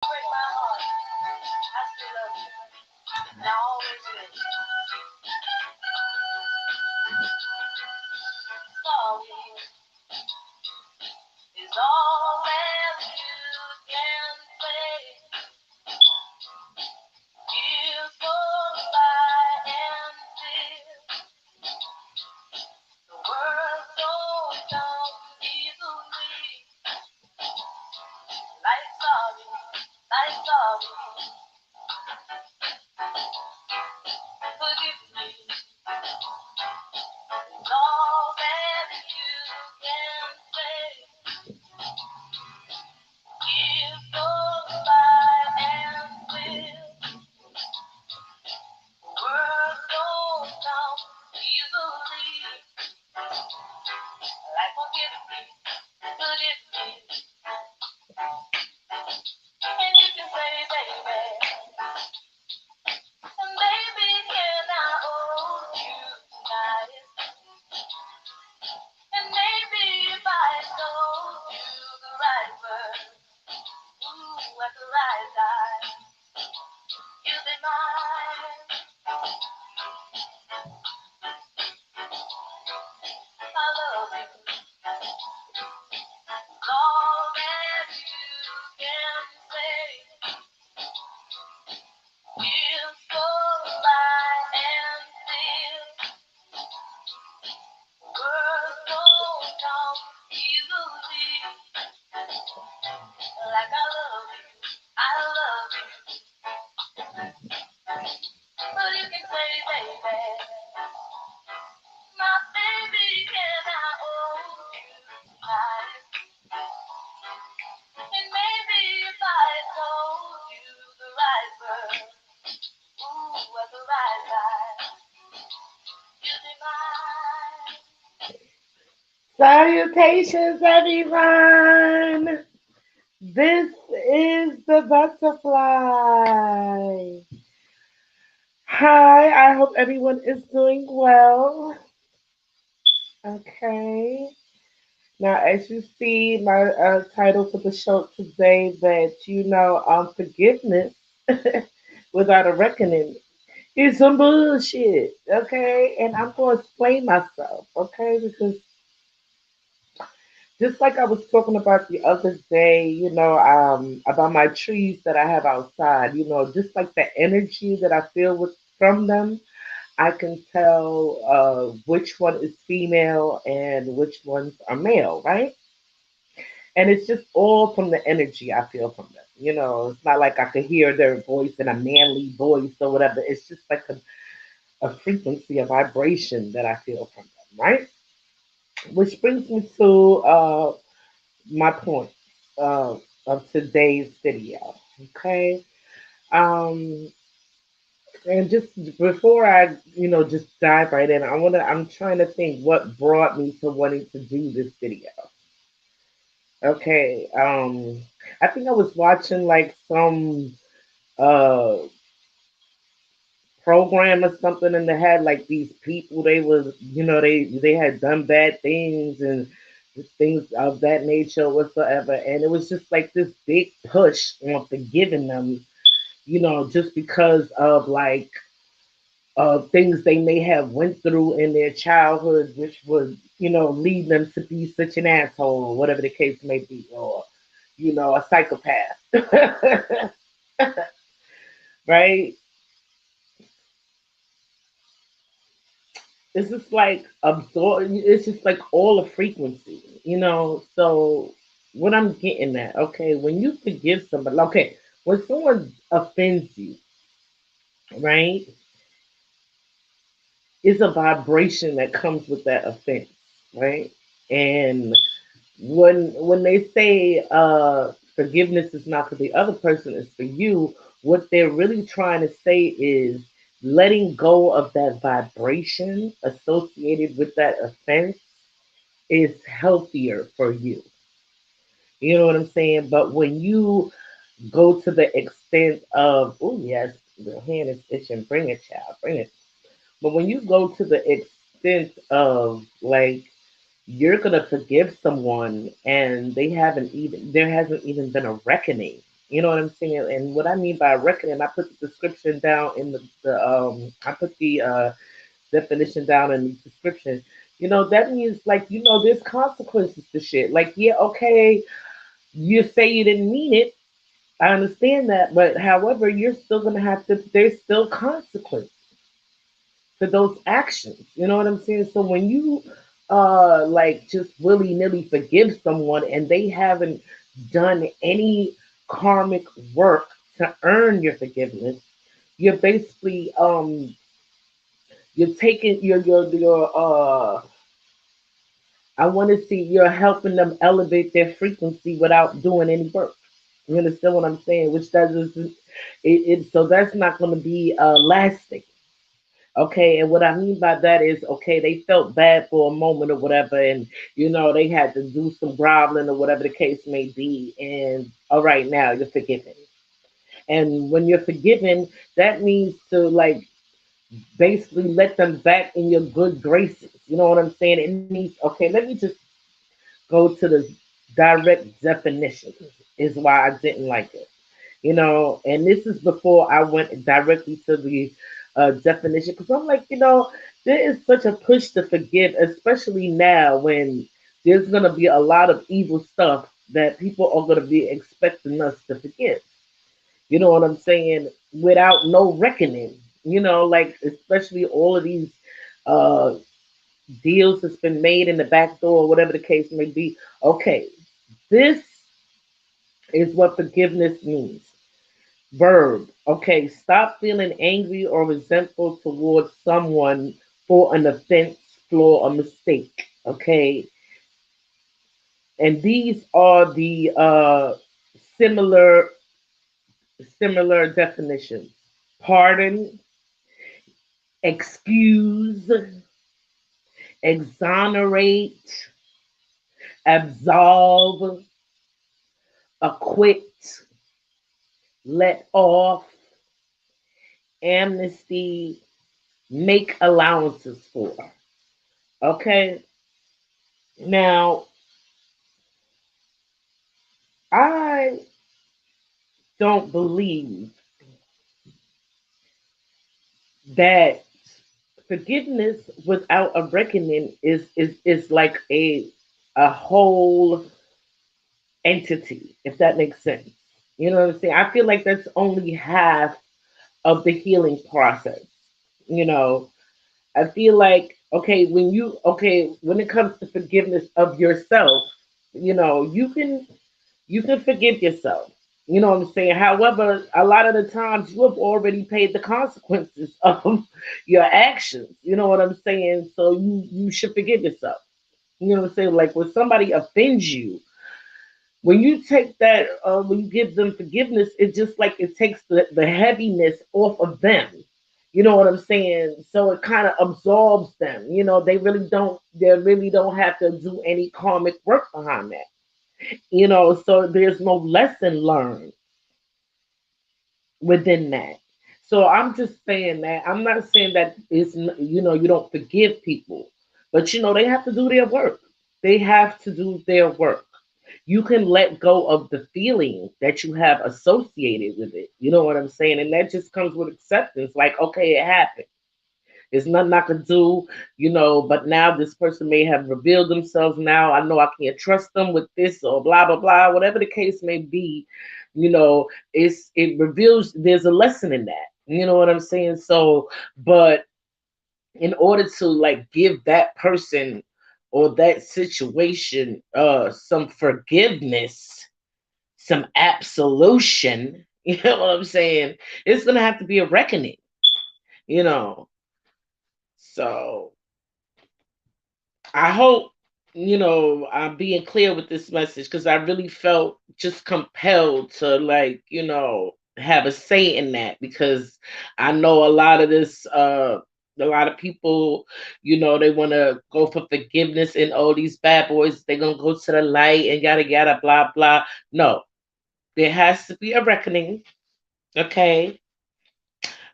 break my heart. I still love you. And I always will. Sorry is all that you can say. Years go by and still the world don't come easily. Like sorry, like sorry. Forgive me is all that you can say. Years go by and still the world don't come easily. Like forgive me, forgive me. And you can say, baby, and baby, can I hold you tonight? And maybe if I told you the right word, ooh, at the right time, you'd be mine. I love you, all that you can say. Years go by and still words don't come easily. Like I love you, I love you. But you can say, baby, my baby, can I hold you tonight? And maybe if I told you the right word, ooh, at the right time, you'd be mine. Salutations, everyone. This is the butterfly. Hi, I hope everyone is doing well. Okay. Now, as you see, my title for the show today, that forgiveness without a reckoning is some bullshit. Okay, and I'm going to explain myself. Okay, because just like I was talking about the other day, about my trees that I have outside, just like the energy that I feel from them, I can tell which one is female and which ones are male, right? And it's just all from the energy I feel from them. It's not like I could hear their voice in a manly voice or whatever. It's just like a frequency, a vibration that I feel from them, right? Which brings me to my point of today's video. Okay. Um, and just before I, just dive right in, I'm trying to think what brought me to wanting to do this video. Okay. I think I was watching like some uh program or something, and they had like these people, they was, they had done bad things and things of that nature whatsoever, and it was just like this big push on forgiving them, just because of like things they may have went through in their childhood, which would, lead them to be such an asshole, or whatever the case may be, or a psychopath. Right? It's just like absorb. It's just like all the frequency, So what I'm getting at, okay, when you forgive somebody, okay, when someone offends you, right, it's a vibration that comes with that offense, right? And when they say forgiveness is not for the other person, it's for you, what they're really trying to say is letting go of that vibration associated with that offense is healthier for you. You know what I'm saying? But when you go to the extent of, oh yes, the hand is itching, bring it, child, bring it. But when you go to the extent of like you're gonna forgive someone and there hasn't even been a reckoning, You know what I'm saying? And what I mean by reckoning, I put the description down in the I put the definition down in the description. That means like there's consequences to shit. Like yeah, okay, you say you didn't mean it. I understand that, but however, you're still gonna have to. There's still consequence to those actions. You know what I'm saying? So when you like just willy nilly forgive someone and they haven't done any karmic work to earn your forgiveness, you're basically you're taking your I want to see you're helping them elevate their frequency without doing any work. You understand what I'm saying? Which doesn't so that's not going to be lasting. Okay, and what I mean by that is, okay, they felt bad for a moment or whatever, and they had to do some groveling or whatever the case may be, and all right, now you're forgiven. And when you're forgiven, that means to like basically let them back in your good graces. You know what I'm saying? It means, okay, let me just go to the direct definition, is why I didn't like it. And this is before I went directly to the definition because I'm like, there is such a push to forgive, especially now when there's going to be a lot of evil stuff that people are going to be expecting us to forgive. You know what I'm saying? Without no reckoning, like especially all of these uh, deals that's been made in the back door, whatever the case may be. Okay, this is what forgiveness means. Verb. Okay, stop feeling angry or resentful towards someone for an offense, flaw, or mistake. Okay, and these are the similar similar definitions: pardon, excuse, exonerate, absolve, acquit, let off, amnesty, make allowances for. Okay, now I don't believe that forgiveness without a reckoning is like a whole entity, if that makes sense. You know what I'm saying? I feel like that's only half of the healing process. You know, I feel like when it comes to forgiveness of yourself, you can forgive yourself. You know what I'm saying? However, a lot of the times you have already paid the consequences of your actions. You know what I'm saying? So you should forgive yourself. You know what I'm saying? Like when somebody offends you, when you take that, when you give them forgiveness, it's just like it takes the heaviness off of them. You know what I'm saying? So it kind of absolves them. They really don't have to do any karmic work behind that. So there's no lesson learned within that. So I'm just saying that I'm not saying that you don't forgive people, but they have to do their work. They have to do their work. You can let go of the feeling that you have associated with it. You know what I'm saying? And that just comes with acceptance. Like, okay, it happened. There's nothing I can do, but now this person may have revealed themselves. Now I know I can't trust them with this or blah, blah, blah, whatever the case may be. It reveals there's a lesson in that. You know what I'm saying? So, but in order to like give that person or that situation some forgiveness, some absolution, you know what I'm saying? It's gonna have to be a reckoning, you know. So I hope, I'm being clear with this message because I really felt just compelled to, like, have a say in that because I know a lot of people, they want to go for forgiveness and all these bad boys, they're going to go to the light and yada, yada, blah, blah. No, there has to be a reckoning, okay,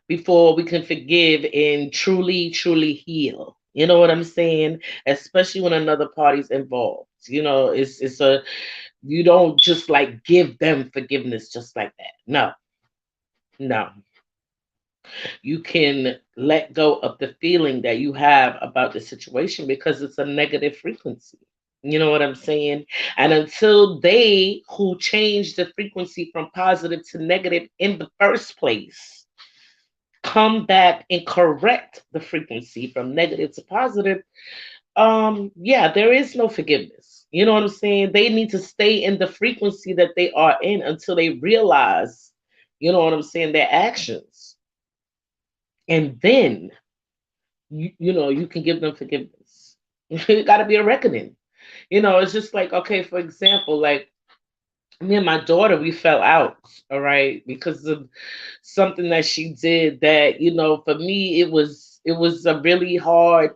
before we can forgive and truly, truly heal. You know what I'm saying? Especially when another party's involved. It's a You don't just like give them forgiveness just like that. No, no. You can let go of the feeling that you have about the situation because it's a negative frequency. You know what I'm saying? And until they who change the frequency from positive to negative in the first place come back and correct the frequency from negative to positive, yeah, there is no forgiveness. You know what I'm saying? They need to stay in the frequency that they are in until they realize, you know what I'm saying, their actions. And then you know, you can give them forgiveness. It got to be a reckoning. You know, it's just like, okay, for example, like me and my daughter, we fell out, all right, because of something that she did that, you know, for me, it was a really hard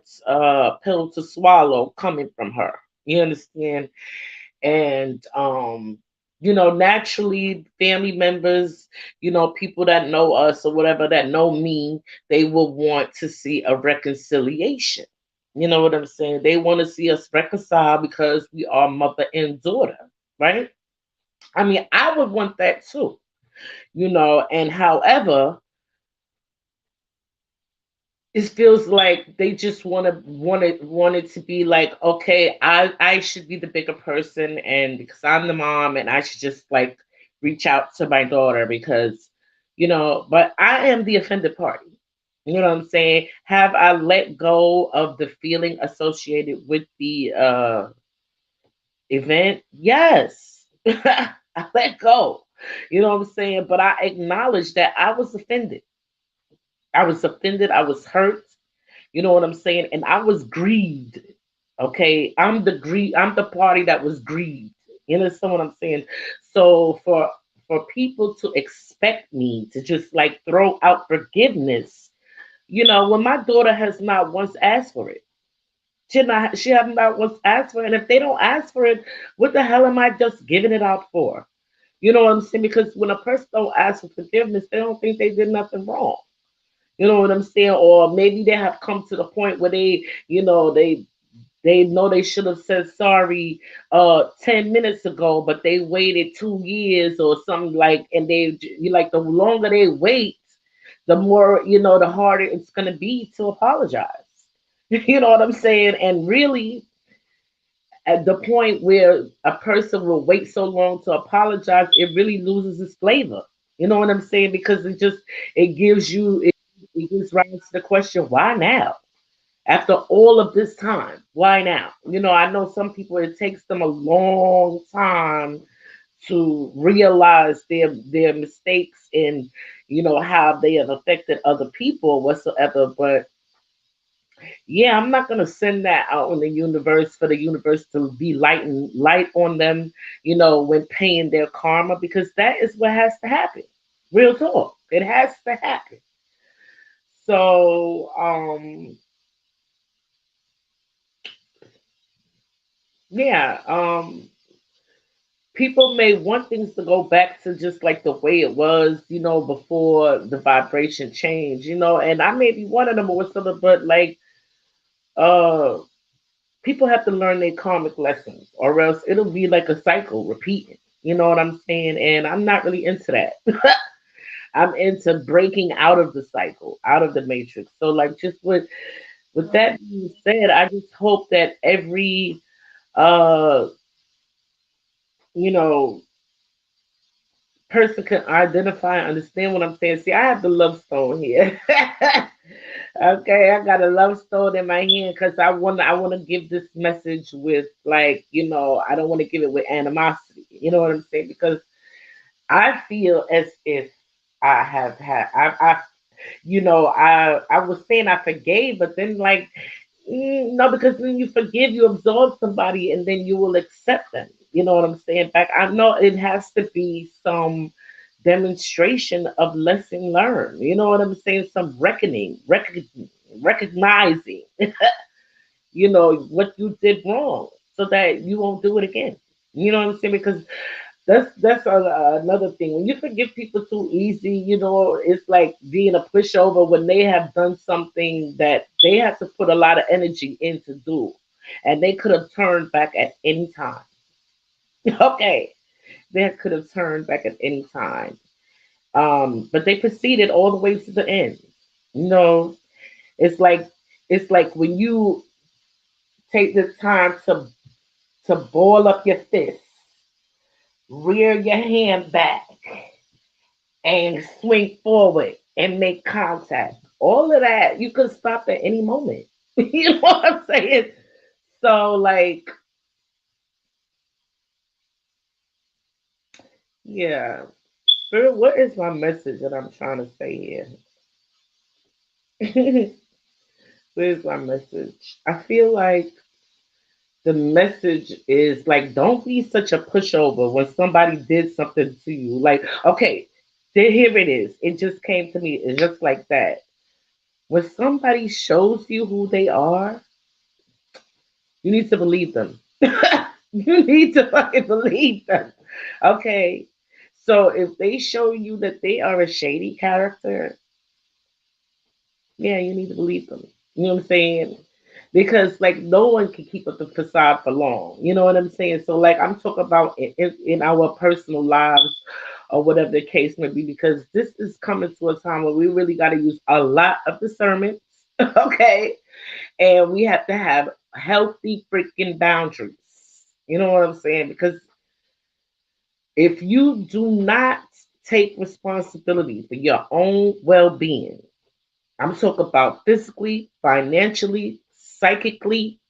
pill to swallow coming from her. You understand? And you know, naturally family members, you know, people that know us or whatever that know me, they will want to see a reconciliation. You know what I'm saying? They want to see us reconcile because we are mother and daughter, right? I mean, I would want that too, you know. And however, it feels like they just want it to be like, okay, I should be the bigger person, and because I'm the mom, and I should just like reach out to my daughter because, you know, but I am the offended party. You know what I'm saying? Have I let go of the feeling associated with the event? Yes. I let go. You know what I'm saying? But I acknowledge that I was offended. I was offended. I was hurt. You know what I'm saying? And I was grieved. Okay, I'm the party that was grieved. You understand what I'm saying? So for people to expect me to just like throw out forgiveness, you know, when my daughter has not once asked for it. She have not once asked for it. And if they don't ask for it, what the hell am I just giving it out for? You know what I'm saying? Because when a person don't ask for forgiveness, they don't think they did nothing wrong. You know what I'm saying? Or maybe they have come to the point where they, you know, they know they should have said sorry 10 minutes ago, but they waited 2 years or something like, and they you like the longer they wait, the more, you know, the harder it's gonna be to apologize. You know what I'm saying? And really at the point where a person will wait so long to apologize, it really loses its flavor. You know what I'm saying? Because it gives rise to the question, why now? After all of this time, why now? You know, I know some people, it takes them a long time to realize their mistakes and, you know, how they have affected other people whatsoever. But yeah, I'm not gonna send that out in the universe for the universe to be light on them, you know, when paying their karma, because that is what has to happen. Real talk. It has to happen. So yeah, people may want things to go back to just like the way it was, you know, before the vibration changed, you know, and I may be one of them or whatever, but like uh people have to learn their karmic lessons or else it'll be like a cycle repeating. You know what I'm saying? And I'm not really into that. I'm into breaking out of the cycle, out of the matrix. So like just with that being said, I just hope that every uh you know person can identify and understand what I'm saying. See, I have the love stone here. Okay, I got a love stone in my hand because I want to give this message with like, you know, I don't want to give it with animosity. You know what I'm saying? Because I feel as if I have had I you know, I was saying I forgave, but then like no, because when you forgive, you absolve somebody, and then you will accept them. You know what I'm saying? Back, I know it has to be some demonstration of lesson learned. You know what I'm saying? Some recognizing, you know, what you did wrong, so that you won't do it again. You know what I'm saying? Because another thing. When you forgive people too easy, you know, it's like being a pushover when they have done something that they had to put a lot of energy in to do, and they could have turned back at any time. Okay, that could have turned back at any time. But they proceeded all the way to the end. You know, it's like when you take the time to ball up your fist, rear your hand back, and swing forward and make contact. All of that you could stop at any moment. You know what I'm saying? So like, yeah. Spirit, what is my message that I'm trying to say here? Where's my message? I feel like the message is like, don't be such a pushover when somebody did something to you. Like, okay, there, here it is. It just came to me. It's just like that. When somebody shows you who they are, you need to believe them. You need to fucking believe them. Okay. So if they show you that they are a shady character, yeah, you need to believe them. You know what I'm saying? Because like no one can keep up the facade for long. You know what I'm saying? So like I'm talking about in our personal lives or whatever the case may be, because this is coming to a time where we really got to use a lot of discernment. Okay, and we have to have healthy freaking boundaries. You know what I'm saying? Because if you do not take responsibility for your own well-being, I'm talking about physically, financially, psychically,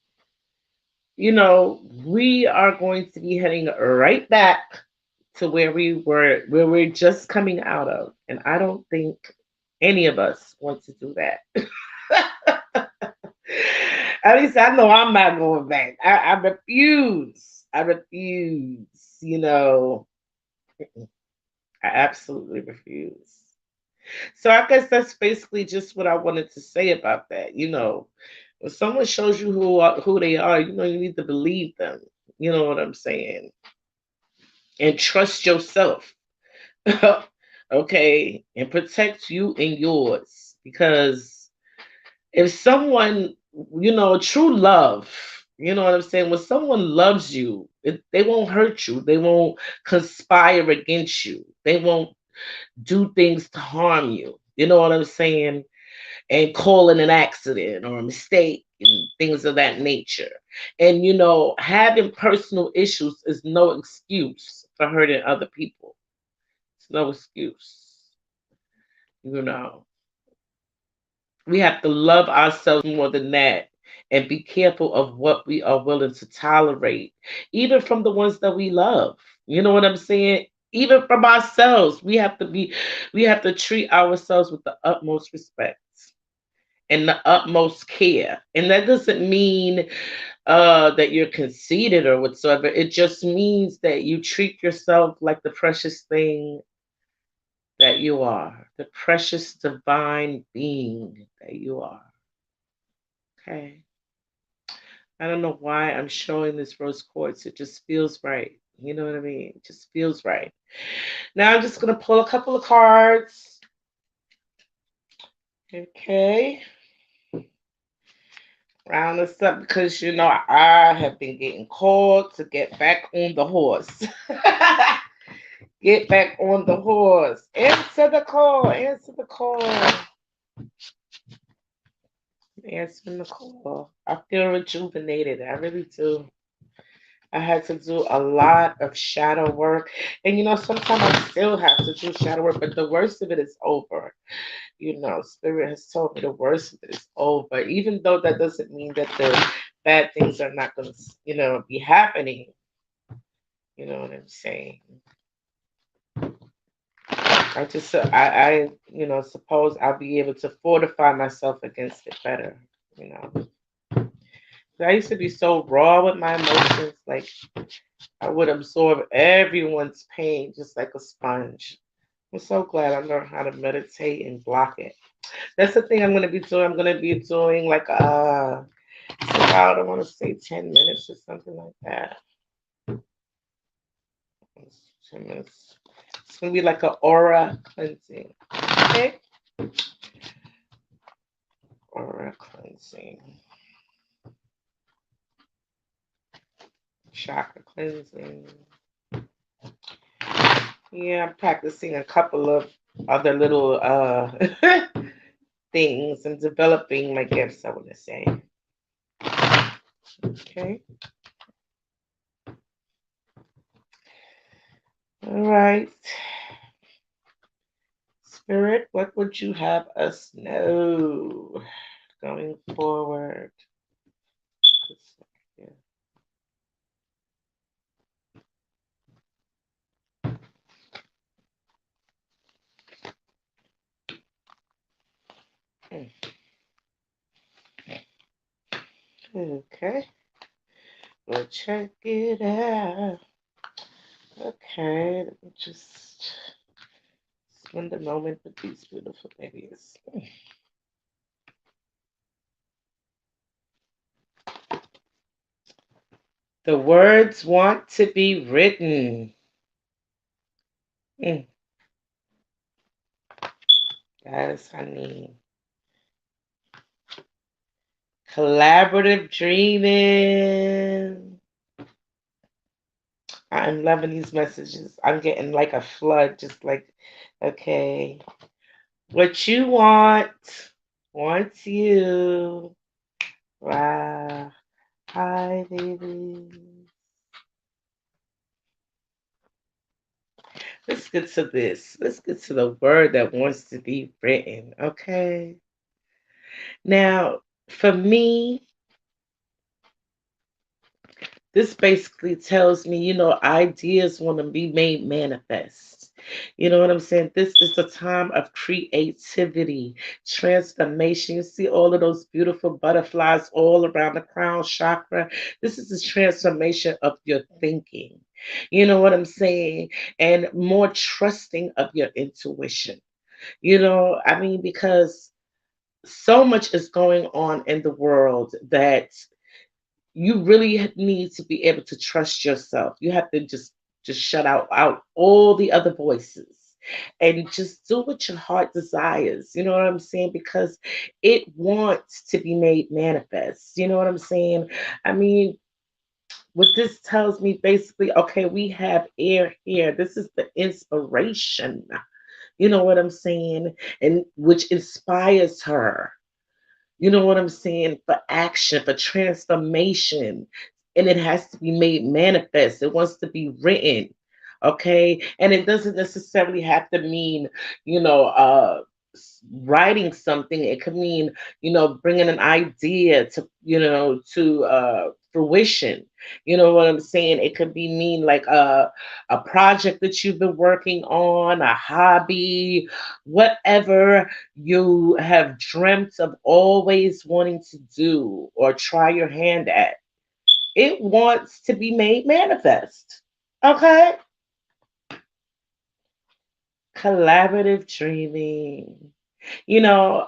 we are going to be heading right back to where we're just coming out of. And I don't think any of us want to do that. At least I know I'm not going back. I refuse. I refuse. I absolutely refuse. So I guess that's basically just what I wanted to say about that. When someone shows you who they are, you need to believe them. You know what I'm saying? And trust yourself. Okay, and protect you and yours, because if someone, true love, you know what I'm saying, when someone loves you, they won't hurt you, they won't conspire against you, they won't do things to harm you, you know what I'm saying, and call it an accident or a mistake and things of that nature. And having personal issues is no excuse for hurting other people. It's no excuse. you know we have to love ourselves more than that, and be careful of what we are willing to tolerate, even from the ones that we love. You know what I'm saying? Even from ourselves, we have to treat ourselves with the utmost respect and the utmost care. And that doesn't mean that you're conceited or whatsoever. It just means that you treat yourself like the precious thing that you are, the precious divine being that you are. Okay. I don't know why I'm showing this rose quartz. It just feels right. You know what I mean? It just feels right. Now I'm just going to pull a couple of cards. Okay. Round this up because I have been getting called to get back on the horse. Get back on the horse. Answer the call. Answer the call. Answering the call. I feel rejuvenated. I really do. I had to do a lot of shadow work. And sometimes I still have to do shadow work, but the worst of it is over. Spirit has told me the worst of it is over. Even though that doesn't mean that the bad things are not going to, be happening. You know what I'm saying? Suppose I'll be able to fortify myself against it better. You know, 'Cause I used to be so raw with my emotions, like I would absorb everyone's pain just like a sponge. I'm so glad I learned how to meditate and block it. That's the thing I'm gonna be doing. I'm gonna be doing like it's about, I want to say 10 minutes or something like that. 10 minutes. It's gonna be like an aura cleansing. Okay, aura cleansing, chakra cleansing. Yeah, I'm practicing a couple of other little things and developing my gifts, I want to say. Okay. All right. Spirit, what would you have us know going forward? Okay. We'll check it out. Okay. Let me just spend a moment with these beautiful babies. The words want to be written. Mm, yes, honey. Collaborative dreaming. I'm loving these messages. I'm getting like a flood, just like, okay, what you want wants you. Wow. Hi, baby. Let's get to this. Let's get to the word that wants to be written. Okay. Now, for me, this basically tells me, ideas want to be made manifest. You know what I'm saying? This is a time of creativity, transformation. You see all of those beautiful butterflies all around the crown chakra. This is the transformation of your thinking. You know what I'm saying? And more trusting of your intuition. I mean, because so much is going on in the world that you really need to be able to trust yourself. You have to just shut out all the other voices and just do what your heart desires. You know what I'm saying? Because it wants to be made manifest. You know what I'm saying? I mean, what this tells me basically, okay, we have air here. This is the inspiration. You know what I'm saying? And which inspires her. You know what I'm saying? For action, for transformation. And it has to be made manifest. It wants to be written. Okay. And it doesn't necessarily have to mean, you know, writing something. It could mean, bringing an idea to fruition. You know what I'm saying? It could be mean like a project that you've been working on, a hobby, whatever you have dreamt of always wanting to do or try your hand at. It wants to be made manifest. Okay? Collaborative dreaming. You know,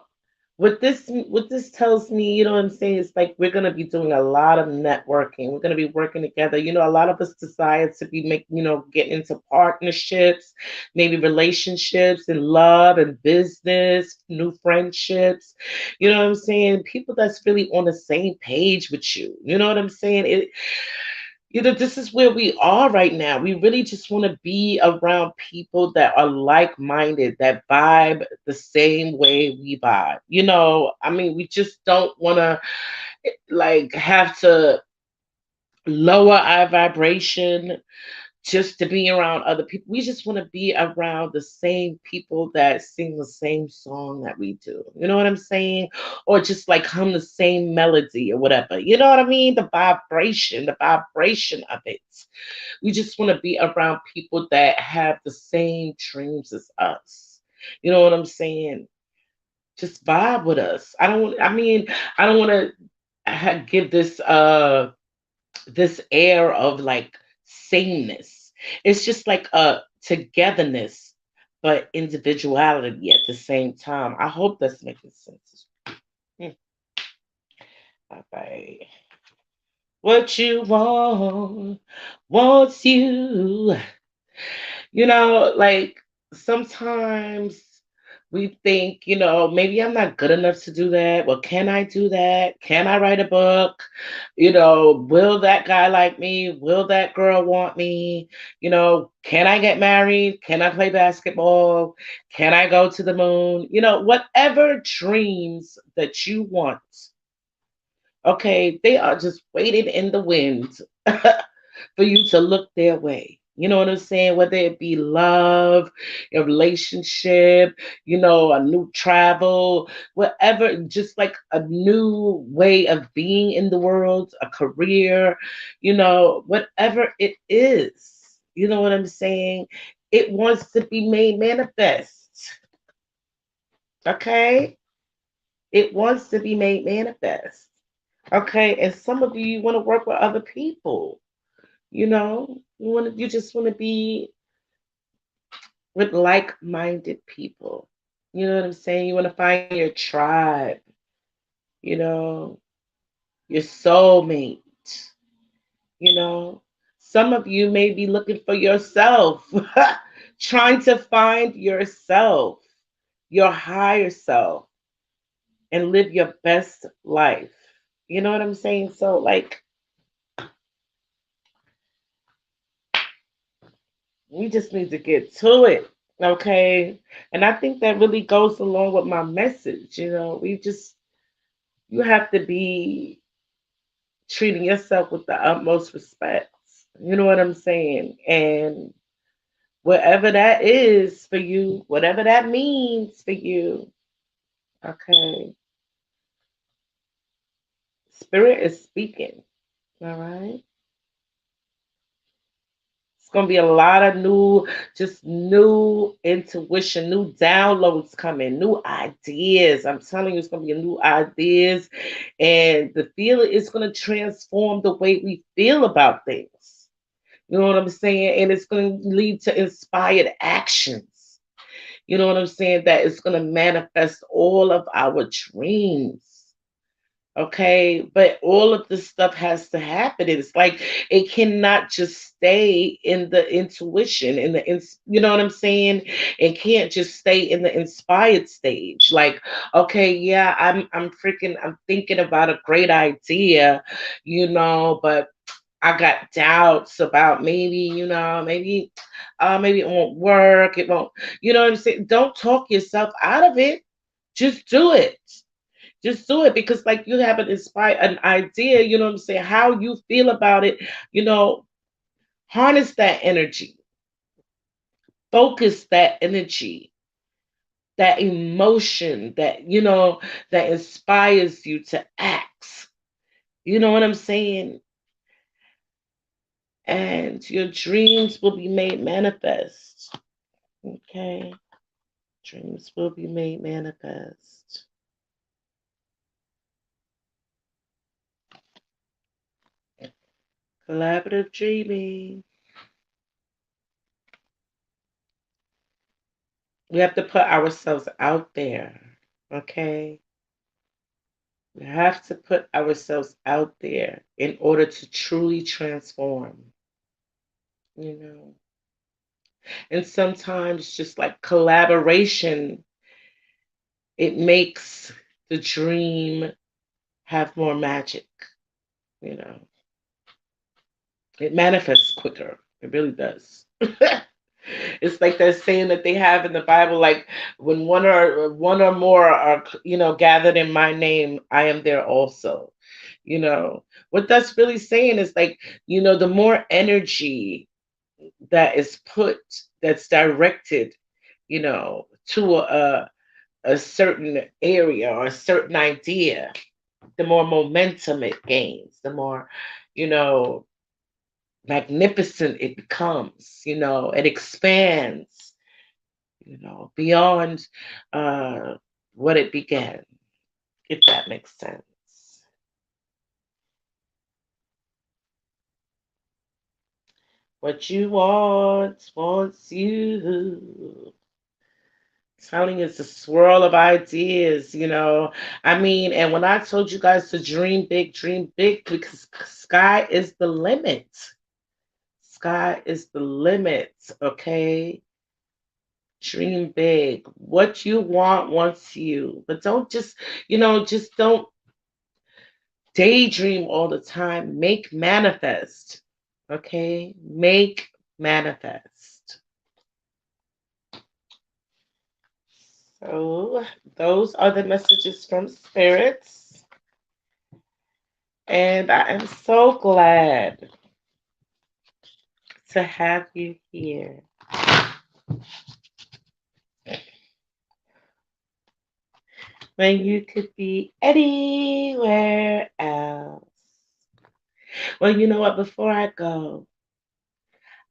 what this tells me, you know what I'm saying, is like we're gonna be doing a lot of networking. We're gonna be working together. A lot of us desire to be get into partnerships, maybe relationships and love and business, new friendships. You know what I'm saying? People that's really on the same page with you. You know what I'm saying? This is where we are right now. We really just want to be around people that are like minded, that vibe the same way we vibe. I mean, we just don't want to like have to lower our vibration just to be around other people. We just want to be around the same people that sing the same song that we do. You know what I'm saying? Or just like hum the same melody or whatever. You know what I mean? The vibration of it. We just want to be around people that have the same dreams as us. You know what I'm saying? Just vibe with us. I don't want to give this air of like sameness. It's just like a togetherness, but individuality at the same time. I hope that's making sense. Hmm. All right. What you want wants you. Like sometimes We think, maybe I'm not good enough to do that. Well, can I do that? Can I write a book? Will that guy like me? Will that girl want me? Can I get married? Can I play basketball? Can I go to the moon? Whatever dreams that you want, okay, they are just waiting in the wind for you to look their way. You know what I'm saying? Whether it be love, a relationship, a new travel, whatever, just like a new way of being in the world, a career, whatever it is. You know what I'm saying? It wants to be made manifest. Okay? It wants to be made manifest. Okay? And some of you want to work with other people. You just want to be with like-minded people. You know what I'm saying? You want to find your tribe, you know, your soulmate, you know. Some of you may be looking for yourself, trying to find yourself, your higher self, and live your best life. You know what I'm saying? So, like, we just need to get to it. Okay. And I think that really goes along with my message. You have to be treating yourself with the utmost respect. You know what I'm saying? And whatever that is for you, whatever that means for you, okay, spirit is speaking. All right. It's gonna be a lot of new intuition, new downloads coming, new ideas. I'm telling you, it's gonna be new ideas, and the feeling is gonna transform the way we feel about things. You know what I'm saying? And it's gonna lead to inspired actions. You know what I'm saying? That it's gonna manifest all of our dreams. Okay, but all of this stuff has to happen. It's like it cannot just stay in the intuition, you know what I'm saying? It can't just stay in the inspired stage. Like, okay, yeah, I'm thinking about a great idea, but I got doubts about maybe it won't work. It won't, you know what I'm saying? Don't talk yourself out of it. Just do it. Just do it because, like, you have an idea, you know what I'm saying? How you feel about it, you know, harness that energy, focus that energy, that emotion that inspires you to act. You know what I'm saying? And your dreams will be made manifest. Okay? Dreams will be made manifest. Collaborative dreaming. We have to put ourselves out there. Okay? We have to put ourselves out there in order to truly transform, you know. And sometimes just like collaboration, it makes the dream have more magic, you know. It manifests quicker. It really does. It's like that saying that they have in the Bible, like when one or more are, gathered in my name, I am there also. What that's really saying is like, the more energy that is that's directed, to a certain area or a certain idea, the more momentum it gains, the more, you know, magnificent it becomes, it expands, beyond what it began, if that makes sense. What you want wants you. Telling is a swirl of ideas, I mean, and when I told you guys to dream big, because sky is the limit. Sky is the limit, okay? Dream big. What you want wants you. But don't just, just don't daydream all the time. Make manifest. Okay? Make manifest. So, those are the messages from spirits. And I am so glad to have you here. When you could be anywhere else. Well, you know what? Before I go,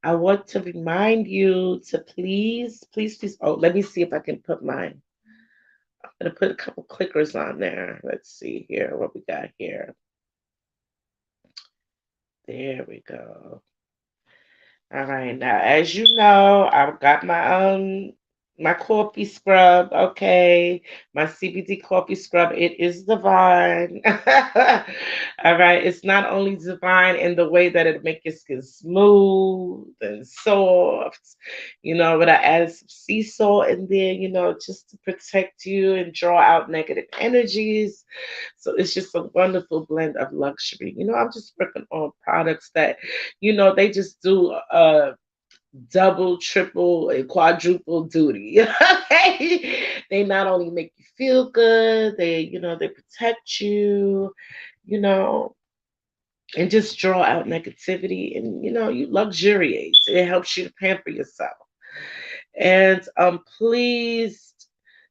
I want to remind you to please, please, please. Oh, let me see if I can put mine. I'm going to put a couple clickers on there. Let's see here what we got here. There we go. All right, now as you know, I've got my coffee scrub, okay? My CBD coffee scrub. It is divine. All right, it's not only divine in the way that it makes your skin smooth and soft, but I added some sea salt in there, just to protect you and draw out negative energies. So it's just a wonderful blend of luxury. I'm just working on products that they just do double, triple, and quadruple duty. Okay? They not only make you feel good, they protect you, you know, and just draw out negativity and you luxuriate. It helps you to pamper yourself. And please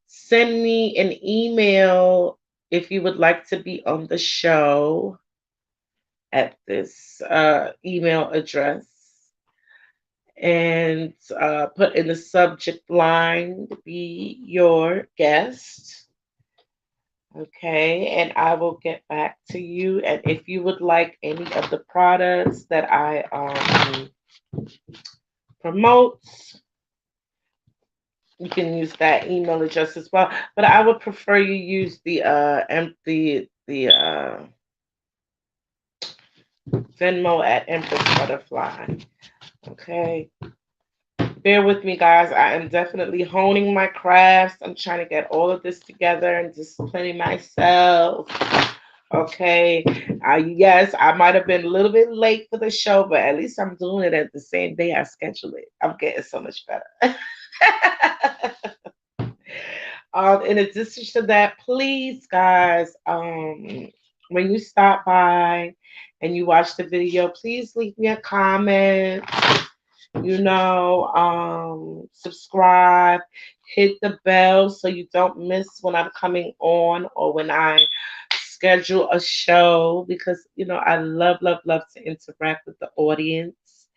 send me an email if you would like to be on the show at this email address and put in the subject line be your guest. Okay, and I will get back to you. And if you would like any of the products that I promote, you can use that email address as well. But I would prefer you use the Venmo at Empress Butterfly. Okay. Bear with me, guys. I am definitely honing my crafts. I'm trying to get all of this together and disciplining myself. Okay. Yes, I might have been a little bit late for the show, but at least I'm doing it at the same day I schedule it. I'm getting so much better. In addition to that, please, guys, when you stop by and you watch the video, please leave me a comment, subscribe, hit the bell so you don't miss when I'm coming on or when I schedule a show because, I love, love, love to interact with the audience.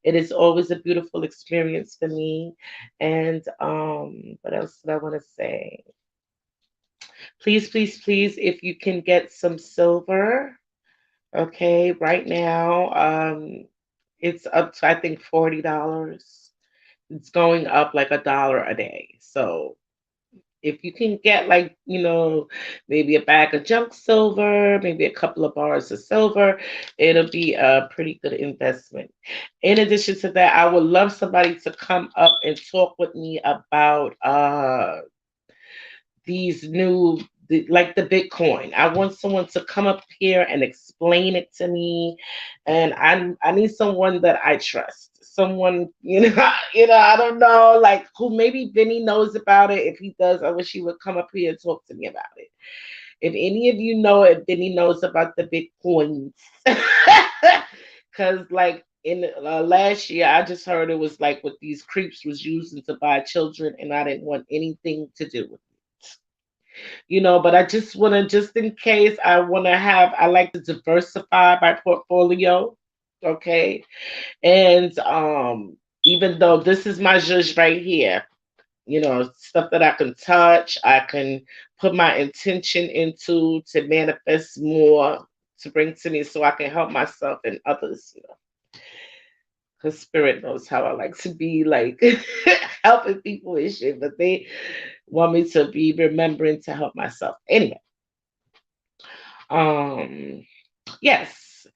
It is always a beautiful experience for me. And what else did I want to say? Please, please, please, if you can get some silver, okay, right now, it's up to I think $40. It's going up like $1 a day. So if you can get like, maybe a bag of junk silver, maybe a couple of bars of silver, it'll be a pretty good investment. In addition to that, I would love somebody to come up and talk with me about these new like the Bitcoin. I want someone to come up here and explain it to me, and I need someone that I trust. Someone I don't know, like who maybe Benny knows about it. If he does, I wish he would come up here and talk to me about it. If any of you know if Benny knows about the Bitcoins, because like in last year, I just heard it was like what these creeps was using to buy children, and I didn't want anything to do with it. But I just want to, just in case, I like to diversify my portfolio. Okay. And even though this is my judge right here, stuff that I can touch, I can put my intention into to manifest more to bring to me so I can help myself and others, because spirit knows how I like to be like helping people and shit, but they want me to be remembering to help myself. Anyway, um, yes.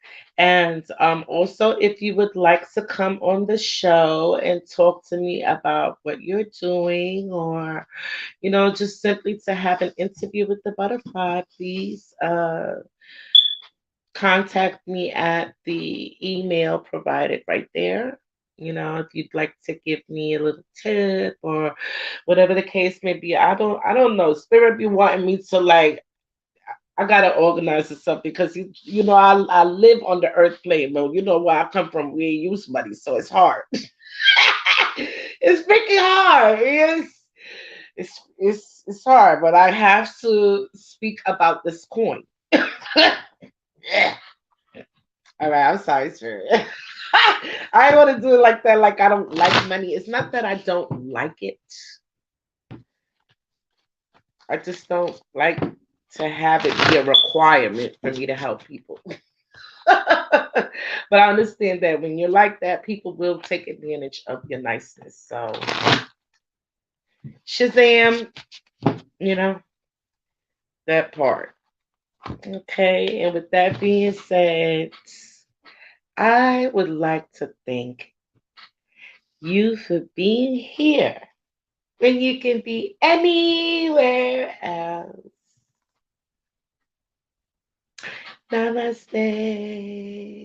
And also, if you would like to come on the show and talk to me about what you're doing, or just simply to have an interview with the butterfly, please contact me at the email provided right there. If you'd like to give me a little tip or whatever the case may be, I don't know. Spirit be wanting me to, like, I gotta organize this stuff because I live on the earth plane, but where I come from, we ain't use money, so it's hard. It's freaking hard. It's hard, but I have to speak about this coin. Yeah. All right, I'm sorry, Spirit. I ain't want to do it like that. Like, I don't like money. It's not that I don't like it. I just don't like to have it be a requirement for me to help people. But I understand that when you're like that, people will take advantage of your niceness. So, Shazam, you know, that part. Okay, and with that being said, I would like to thank you for being here when you can be anywhere else. Namaste.